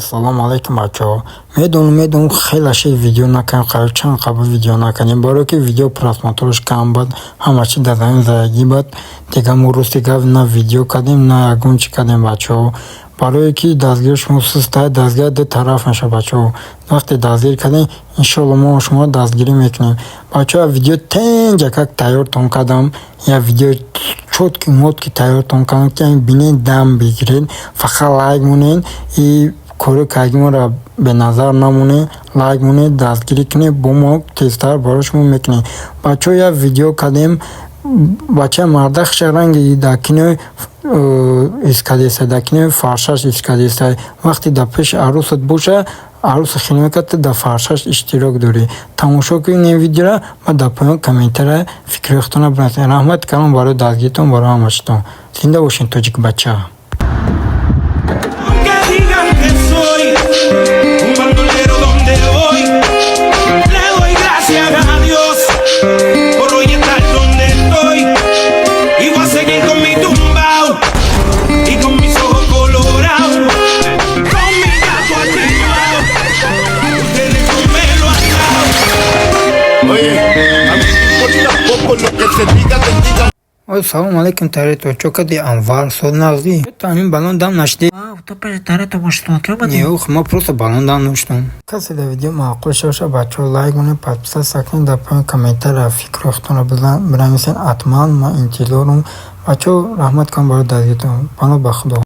салом алейкум бачаҳо. Медонам хеле аши видео накардем, чанд қабл видео накардем. Барои ки видео просмотраш кам бад, ҳама чи дар замин зайагӣ бад. Дига мо рӯз дига на видео кардем, на ягон чи кардем бачаҳо. Барои ки дастгири шумо сустай, дастгир ду тараф мешавад бачаҳо. вақте дастгир кардем, иншоалло мо шумо дастгирӣ мекунем. бачаҳо видео тенҷа как тайёртон кардам. Я видео чотки мотки тайёртон кардам ки бинед дам бигиред. Фақат лайк монед и кори кайгимора беназар намоне, лайк монед, дастгирӣ кунед, бо мо тезтар барои шумо мекунем. бачаҳо я видео кардем, бача марда хишаранги дар кинои искадеста, дар кинои фаршаш искадеста. вақте дар пеши арӯсат боша, арӯса хилмеката дар фаршаш иштирок дорӣ. тамошо кунед видеоро ва дар поён комментария фикрёхтона бинависед. раҳмат калом барои дастгиритон, барои ҳамашитон. зинда бошед тоҷик бача. Un bandolero donde voy, le doy gracias a Dios por hoy estar donde estoy. Y voy a seguir con mi tumbao y con mis ojos colorados, con mi gato activado, ustedes no me lo han dado. Oye, a mí me importa poco lo que se diga, te diga. салом алейкум тарето, чо кади Анвар сол нағди? То ҳамин балон дам нашди? То пеш тарето боши смотрел бади? Не, ма просто балон дам наштам. Каси да видео маъқул шаша бачаҳо лайк монед, подписат сакнед, дар поён комментария фикрёхтона бинависед. ҳатман ма интизорум. бачаҳо раҳмат кунам барои дастгиритон. пано ба худо.